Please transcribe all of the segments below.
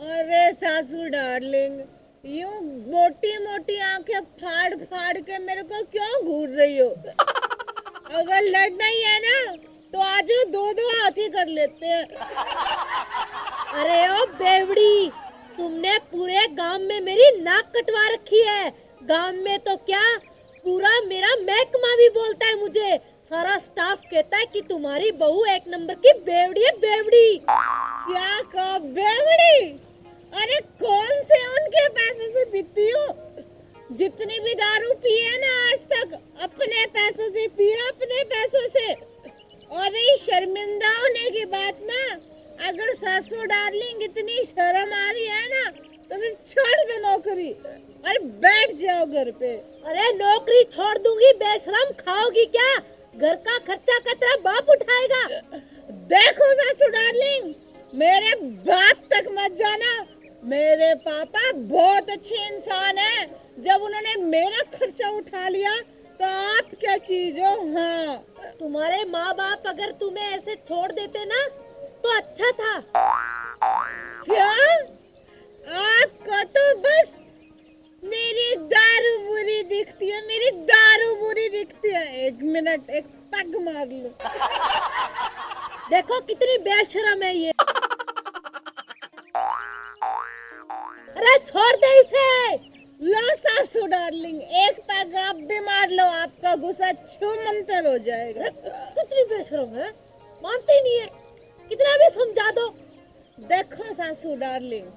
अरे सासू डार्लिंग, यूं मोटी मोटी आंखें फाड़ फाड़ के मेरे को क्यों घूर रही हो? अगर लड़ना ही है ना तो आज दो दो हाथी कर लेते हैं। अरे ओ बेवड़ी, तुमने पूरे गांव में मेरी नाक कटवा रखी है। गांव में तो क्या, पूरा मेरा महकमा भी बोलता है मुझे। सारा स्टाफ कहता है कि तुम्हारी बहू एक नंबर की बेवड़ी है, बेवड़ी। क्या कहा बेवड़ी? अरे कौन से उनके पैसे से पीती हो? जितनी भी दारू पी है ना आज तक, अपने पैसों से पी है, अपने पैसों से। और ये शर्मिंदा होने की बात ना, अगर सासू डार्लिंग इतनी शर्म आ रही है ना तो फिर छोड़ दो नौकरी और बैठ जाओ घर पे। अरे नौकरी छोड़ दूंगी, बेशरम, खाओगी क्या? घर का खर्चा कतरा बाप उठाएगा। देखो सासू डार्लिंग, मेरे बाप तक मत जाना। मेरे पापा बहुत अच्छे इंसान हैं। जब उन्होंने मेरा खर्चा उठा लिया तो आप क्या चीज हो? हाँ, तुम्हारे माँ बाप अगर तुम्हें ऐसे छोड़ देते ना तो अच्छा था। क्या आपको तो बस मेरी दारू बुरी दिखती है, मेरी दारू बुरी दिखती है। एक मिनट, एक पग मार लो। देखो कितनी बेशरम है ये। अरे छोड़ दे इसे। लो सासू डार्लिंग, एक पैग आप भी मार लो, आपका गुस्सा छूमंतर हो जाएगा। कितनी बेशरम है, मानते ही नहीं है। कितना भी समझा दो। देखो सासू डार्लिंग,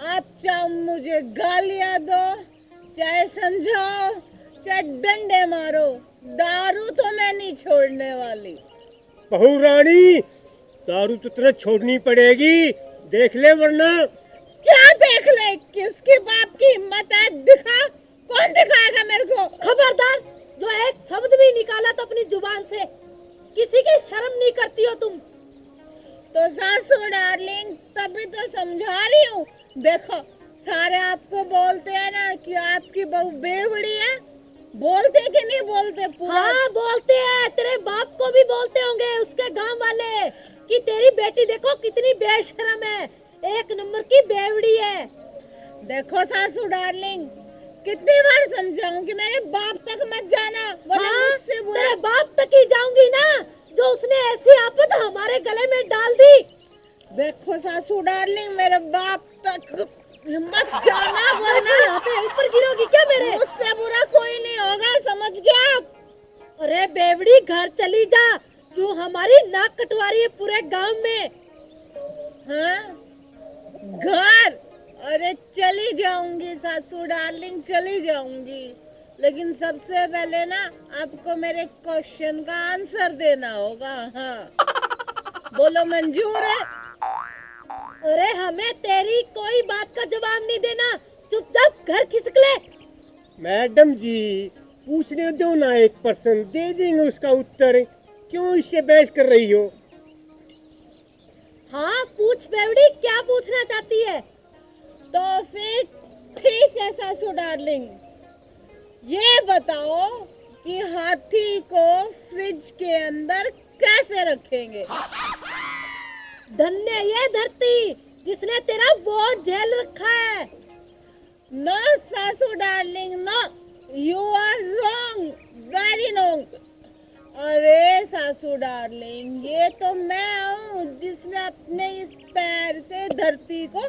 आप चाहे मुझे गालियां दो, चाहे समझाओ, चाहे डंडे मारो, दारू तो मैं नहीं छोड़ने वाली। बहू रानी, दारू तो तुझे छोड़नी पड़ेगी, देख ले वरना। क्या देख ले? किसके बाप की हिम्मत है? दिखा, कौन दिखाएगा मेरे को? खबरदार, जो एक शब्द भी निकाला तो अपनी जुबान से, किसी की शर्म नहीं करती हो तुम। तो सासू डार्लिंग, तभी तो समझा रही हूँ। देखो, सारे आपको बोलते हैं ना कि आपकी बहू बेवड़ी है। बोलते कि नहीं बोलते? पूरा हाँ बोलते हैं, तेरे बाप को भी बोलते होंगे उसके गांव वाले कि तेरी बेटी देखो कितनी बेशरम है, एक नंबर की बेवड़ी है। देखो सासू डार्लिंग, कितनी बार समझाऊं कि मेरे बाप तक मत जाना, वरना हाँ, मुझसे बुरा। तेरे बाप तक ही जाऊंगी ना, जो उसने ऐसी आफत हमारे गले में डाल दी। देखो सासू डार्लिंग, मेरे बाप तक मत जाना, वरना यहाँ पे ऊपर गिरोगी क्या मेरे? मुझसे बुरा कोई नहीं होगा, समझ गया आप? अरे बेवड़ी, घर चली जा, क्यों हमारी नाक कटवा रही है पूरे गांव में? हाँ, घर? अरे चली जाऊंगी सासू डार्लिंग, चली जाऊंगी, लेकिन सबसे पहले ना आपको मेरे क्वेश्चन का आंसर देना होगा। हाँ, बोलो मंजूर है? अरे हमें तेरी कोई बात का जवाब नहीं देना, चुपचाप घर खिसक ले। मैडम जी, पूछने दो ना, एक पर्सन दे देंगे उसका उत्तर, क्यों इससे बहस कर रही हो? हाँ पूछ बेवड़ी, क्या पूछना चाहती है? तो फिर ठीक है सासू डार्लिंग, ये बताओ कि हाथी को फ्रिज के अंदर कैसे रखेंगे? धन्य ये धरती जिसने तेरा बोझ झेल रखा है। नो सासू darling, no, you are wrong, very wrong. अरे सासू डार्लिंग, ये तो मैं हूँ जिसने अपने इस पैर से धरती को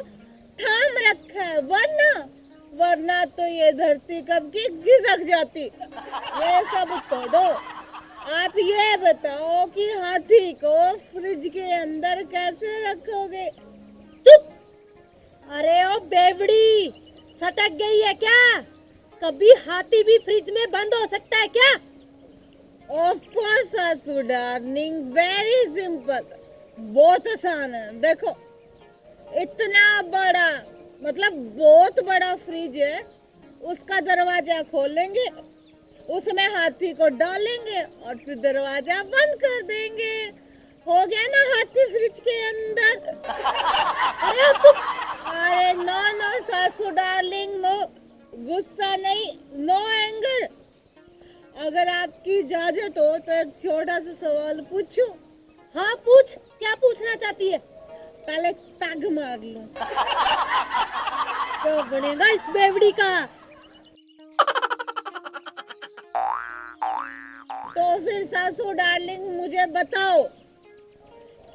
थाम रखा है, वरना तो ये धरती कब की खिसक जाती। ये सब छोड़ो, आप ये बताओ कि हाथी को फ्रिज के अंदर कैसे रखोगे? चुप! अरे ओ बेवड़ी, सटक गई है क्या? कभी हाथी भी फ्रिज में बंद हो सकता है क्या? ऑफ कोर्स सासू डार्लिंग, वेरी सिंपल। बहुत आसान है। देखो, इतना बड़ा, मतलब बहुत बड़ा फ्रिज है, उसका दरवाजा खोलेंगे, उसमें हाथी को डालेंगे और फिर दरवाजा बंद कर देंगे। हो गया ना हाथी फ्रिज के अंदर। अरे नो नो सासू डार्लिंग, नो, गुस्सा नहीं, नो एंगर। अगर आपकी इजाजत हो तो एक छोटा सा सवाल पूछूं? हाँ पूछ, क्या पूछना चाहती है? पहले पैग मार लूं। तो बनेगा इस बेवड़ी का। तो फिर सासू डार्लिंग मुझे बताओ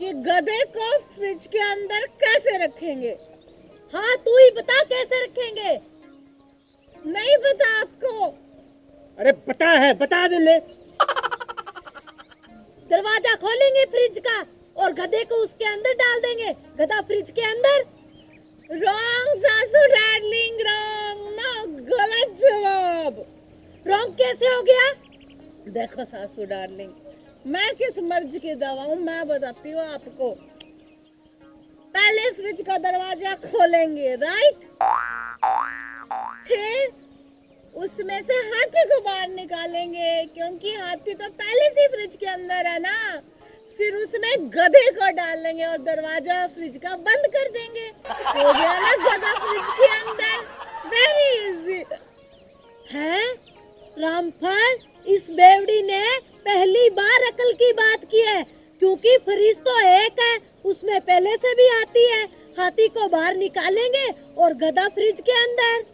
कि गधे को फ्रिज के अंदर कैसे रखेंगे? हाँ तू ही बता कैसे रखेंगे। नहीं पता आपको? अरे पता है, बता देने। दरवाजा खोलेंगे फ्रिज का और गधे को उसके अंदर डाल देंगे, गधा फ्रिज के अंदर। रॉन्ग सासू डार्लिंग, रॉन्ग ना, गलत जवाब। रॉन्ग कैसे हो गया? देखो सासू डार्लिंग, मैं किस मर्ज की दवा हूँ मैं बताती हूँ आपको। पहले फ्रिज का दरवाजा खोलेंगे, राइट? फिर उसमें से हाथी को बाहर निकालेंगे, क्योंकि हाथी तो पहले से फ्रिज के अंदर है ना। फिर उसमें गधे को डालेंगे और दरवाजा फ्रिज का बंद कर देंगे। हो गया ना गधा फ्रिज के अंदर। वेरी इजी है। रामफल, इस बेवड़ी ने पहली बार अकल की बात की है, क्योंकि फ्रिज तो एक है, उसमें पहले से भी हाथी है। हाथी को बाहर निकालेंगे और गधा फ्रिज के अंदर।